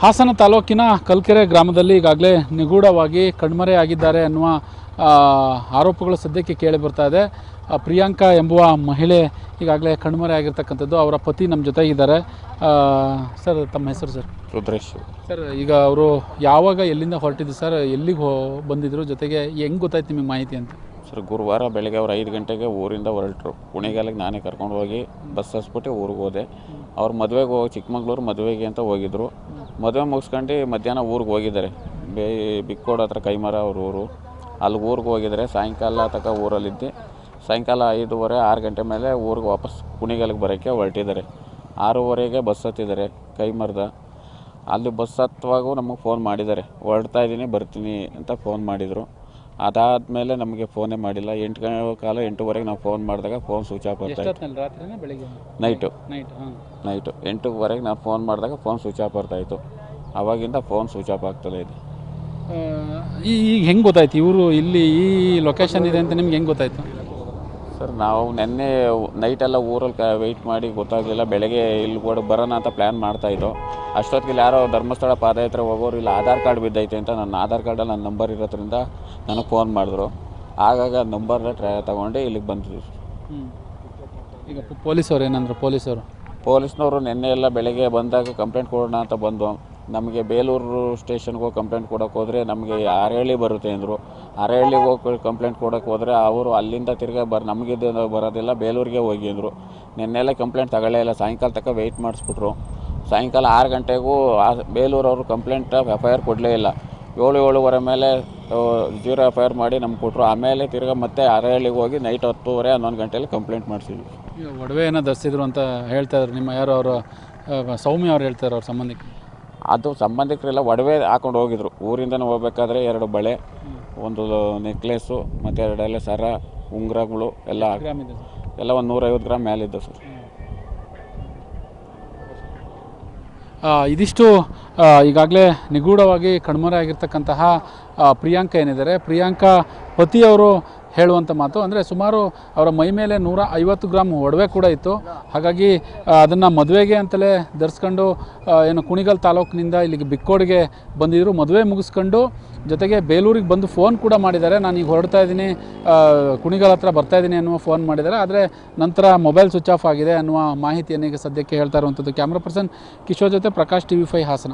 ಹಾಸನ ತಾಲೂಕಿನ ಕಲ್ಕೆರೆ ಗ್ರಾಮದಲ್ಲಿ ಈಗಾಗಲೇ ನಿಗೂಢವಾಗಿ ಕಣ್ಮರೆಯಾಗಿದ್ದಾರೆ ಅನ್ನುವ ಆರೋಪಗಳು ಸದ್ಯಕ್ಕೆ ಕೇಳಿ ಬರ್ತಾ ಇದೆ. ಪ್ರಿಯಾಂಕಾ ಎಂಬುವ ಮಹಿಳೆ ಈಗಾಗಲೇ ಕಣ್ಮರೆಯಾಗಿರ್ತಕ್ಕಂಥದ್ದು. ಅವರ ಪತಿ ನಮ್ಮ ಜೊತೆ ಇದ್ದಾರೆ. ಸರ್, ತಮ್ಮ ಹೆಸರು ಸರ್? ರುದ್ರೇಶ್ ಸರ್, ಈಗ ಅವರು ಯಾವಾಗ ಎಲ್ಲಿಂದ ಹೊರಟಿದ್ದು ಸರ್? ಎಲ್ಲಿಗೆ ಬಂದಿದ್ರು? ಜೊತೆಗೆ ಹೆಂಗೆ ಗೊತ್ತಾಯ್ತು ನಿಮಗೆ ಮಾಹಿತಿ ಅಂತ? ಸರ್, ಗುರುವಾರ ಬೆಳಗ್ಗೆ ಅವ್ರು 5 ಗಂಟೆಗೆ ಊರಿಂದ ಹೊರಟರು. ಕುಣಿಗಾಲಿಗೆ ನಾನೇ ಕರ್ಕೊಂಡು ಹೋಗಿ ಬಸ್ ಹಸ್ಬಿಟ್ಟು ಊರಿಗೆ ಹೋದೆ. ಅವ್ರು ಮದುವೆಗೆ ಹೋಗಿ ಚಿಕ್ಕಮಗಳೂರು ಮದುವೆಗೆ ಅಂತ ಹೋಗಿದ್ರು. ಮದುವೆ ಮುಗಿಸ್ಕೊಂಡು ಮಧ್ಯಾಹ್ನ ಊರಿಗೆ ಹೋಗಿದ್ದಾರೆ. ಬಿಕ್ಕೋಡ್ ಹತ್ರ ಕೈಮರ ಅವ್ರ ಊರು. ಅಲ್ಲಿ ಊರಿಗೆ ಹೋಗಿದ್ದಾರೆ. ಸಾಯಂಕಾಲ ತನಕ ಊರಲ್ಲಿದ್ದು ಸಾಯಂಕಾಲ 5:30 6 ಗಂಟೆ ಮೇಲೆ ಊರಿಗೆ ವಾಪಸ್ ಕುಣಿಗಾಲಿಗೆ ಬರೋಕ್ಕೆ ಹೊರಟಿದ್ದಾರೆ. 6:30ಗೆ ಬಸ್ ಹತ್ತಿದ್ದಾರೆ ಕೈಮರದ. ಅಲ್ಲಿ ಬಸ್ ಹತ್ತುವಾಗೂ ನಮಗೆ ಫೋನ್ ಮಾಡಿದ್ದಾರೆ, ಹೊರಡ್ತಾ ಇದ್ದೀನಿ ಬರ್ತೀನಿ ಅಂತ ಫೋನ್ ಮಾಡಿದರು. ಅದಾದಮೇಲೆ ನಮಗೆ ಫೋನೇ ಮಾಡಿಲ್ಲ. 8:15 ನಾವು ಫೋನ್ ಮಾಡಿದಾಗ ಫೋನ್ ಸ್ವಿಚ್ ಆಫ್ ಬರ್ತಾಯಿತ್ತು. ನೈಟು 8:15 ನಾವು ಫೋನ್ ಮಾಡಿದಾಗ ಫೋನ್ ಸ್ವಿಚ್ ಆಫ್ ಬರ್ತಾಯಿತ್ತು. ಆವಾಗಿಂದ ಫೋನ್ ಸ್ವಿಚ್ ಆಫ್ ಆಗ್ತಲೇ ಇದೆ. ಈಗ ಹೆಂಗೆ ಗೊತ್ತಾಯ್ತು ಇವರು ಇಲ್ಲಿ ಈ ಲೊಕೇಶನ್ ಇದೆ ಅಂತ ನಿಮ್ಗೆ ಹೆಂಗೆ ಗೊತ್ತಾಯ್ತು? ಸರ್, ನಾವು ನೆನ್ನೆ ನೈಟೆಲ್ಲ ಊರಲ್ಲಿ ವೆಯ್ಟ್ ಮಾಡಿ ಗೊತ್ತಾಗಲಿಲ್ಲ. ಬೆಳಗ್ಗೆ ಇಲ್ಲಿ ಕೂಡ ಬರೋಣ ಅಂತ ಪ್ಲ್ಯಾನ್ ಮಾಡ್ತಾಯಿದ್ದೋ. ಅಷ್ಟೊತ್ತಿಗೆ ಯಾರೋ ಧರ್ಮಸ್ಥಳ ಪಾದಯಾತ್ರೆ ಹೋಗೋರು ಇಲ್ಲ ಆಧಾರ್ ಕಾರ್ಡ್ ಬಿದ್ದೈತೆ ಅಂತ ನನ್ನ ಆಧಾರ್ ಕಾರ್ಡಲ್ಲಿ ನನ್ನ ನಂಬರ್ ಇರೋದ್ರಿಂದ ನನಗೆ ಫೋನ್ ಮಾಡಿದ್ರು. ಆಗಾಗ ನಂಬರ್ನ ತಗೊಂಡು ಇಲ್ಲಿಗೆ ಬಂದಿದ್ರು. ಈಗ ಪೊಲೀಸವ್ರು ಏನಂದ್ರು? ಪೊಲೀಸ್ನವರು ನೆನ್ನೆ ಎಲ್ಲ ಬೆಳಗ್ಗೆ ಬಂದಾಗ ಕಂಪ್ಲೇಂಟ್ ಕೊಡೋಣ ಅಂತ ಬಂದು ನಮಗೆ ಬೇಲೂರು ಸ್ಟೇಷನ್ಗೆ ಹೋಗಿ ಕಂಪ್ಲೇಂಟ್ ಕೊಡೋಕೆ ಹೋದರೆ ನಮಗೆ ಅರಹಳ್ಳಿ ಬರುತ್ತೆ ಅಂದರು. ಅರಹಳ್ಳಿಗೆ ಹೋಗಿ ಕಂಪ್ಲೇಂಟ್ ಕೊಡೋಕೆ ಹೋದರೆ ಅವರು ಅಲ್ಲಿಂದ ತಿರ್ಗಿ ನಮಗಿದ್ದು ಬರೋದಿಲ್ಲ, ಬೇಲೂರಿಗೆ ಹೋಗಿ ಅಂದರು. ನೆನ್ನೆಲ್ಲ ಕಂಪ್ಲೇಂಟ್ ತಗೊಳ್ಳೇ ಇಲ್ಲ. ಸಾಯಂಕಾಲ ತನಕ ವೆಯ್ಟ್ ಮಾಡಿಸ್ಬಿಟ್ರು. ಸಾಯಂಕಾಲ 6 ಗಂಟೆಗೂ ಬೇಲೂರವರು ಕಂಪ್ಲೇಂಟ್ FIR ಕೊಡಲೇ ಇಲ್ಲ. 7:30 ಮೇಲೆ 0 FIR ಮಾಡಿ ನಮ್ಗೆ ಕೊಟ್ಟರು. ಆಮೇಲೆ ತಿರ್ಗಿ ಮತ್ತೆ ಅರಹಳ್ಳಿಗೆ ಹೋಗಿ ನೈಟ್ 10:30 11 ಗಂಟೆಯಲ್ಲಿ ಕಂಪ್ಲೇಂಟ್ ಮಾಡಿಸಿದ್ವಿ. ಒಡವೆ ಏನೋ ಧರಿಸಿದ್ರು ಅಂತ ಹೇಳ್ತಾಯಿದ್ರು. ನಿಮ್ಮ ಯಾರೋ ಅವರು ಸೌಮ್ಯ ಅವ್ರು ಹೇಳ್ತಾರೆ, ಅವ್ರ ಸಂಬಂಧಿಕರು. ಅದು ಸಂಬಂಧಿಕರೆಲ್ಲ ಒಡವೆ ಹಾಕೊಂಡು ಹೋಗಿದ್ರು. ಊರಿಂದನೇ ಹೋಗ್ಬೇಕಾದ್ರೆ 2 ಬಳೆ, ಒಂದು ನೆಕ್ಲೆಸ್ಸು ಮತ್ತು 2 ಸರ, ಉಂಗುರಗಳು ಎಲ್ಲ ಎಲ್ಲ ಒಂದು 150 ಗ್ರಾಮ್ ಮೇಲಿದ್ದು ಸರ್. ಇದಿಷ್ಟು ಈಗಾಗಲೇ ನಿಗೂಢವಾಗಿ ಕಣ್ಮರೆಯಾಗಿರ್ತಕ್ಕಂತಹ ಪ್ರಿಯಾಂಕಾ ಏನಿದ್ದಾರೆ, ಪ್ರಿಯಾಂಕಾ ಪತಿಯವರು ಹೇಳುವಂಥ ಮಾತು ಅಂದರೆ ಸುಮಾರು ಅವರ ಮೈ ಮೇಲೆ 150 ಗ್ರಾಮ್ ಒಡವೆ ಕೂಡ ಇತ್ತು. ಹಾಗಾಗಿ ಅದನ್ನು ಮದುವೆಗೆ ಅಂತಲೇ ಧರಿಸ್ಕೊಂಡು ಏನು ಕುಣಿಗಲ್ ತಾಲೂಕಿನಿಂದ ಇಲ್ಲಿಗೆ ಬಿಕ್ಕೋಡಿಗೆ ಬಂದಿದ್ದರು. ಮದುವೆ ಮುಗಿಸ್ಕೊಂಡು ಜೊತೆಗೆ ಬೇಲೂರಿಗೆ ಬಂದು ಫೋನ್ ಕೂಡ ಮಾಡಿದ್ದಾರೆ. ನಾನು ಈಗ ಹೊರಡ್ತಾ ಇದ್ದೀನಿ, ಕುಣಿಗಲ್ ಹತ್ರ ಬರ್ತಾಯಿದ್ದೀನಿ ಅನ್ನುವ ಫೋನ್ ಮಾಡಿದ್ದಾರೆ. ಆದರೆ ನಂತರ ಮೊಬೈಲ್ ಸ್ವಿಚ್ ಆಫ್ ಆಗಿದೆ ಅನ್ನುವ ಮಾಹಿತಿಯನ್ನು ಈಗ ಸದ್ಯಕ್ಕೆ ಹೇಳ್ತಾ ಇರುವಂಥದ್ದು. ಕ್ಯಾಮ್ರಾ ಪರ್ಸನ್ ಕಿಶೋರ್ ಜೊತೆ ಪ್ರಕಾಶ್, TV5 ಹಾಸನ.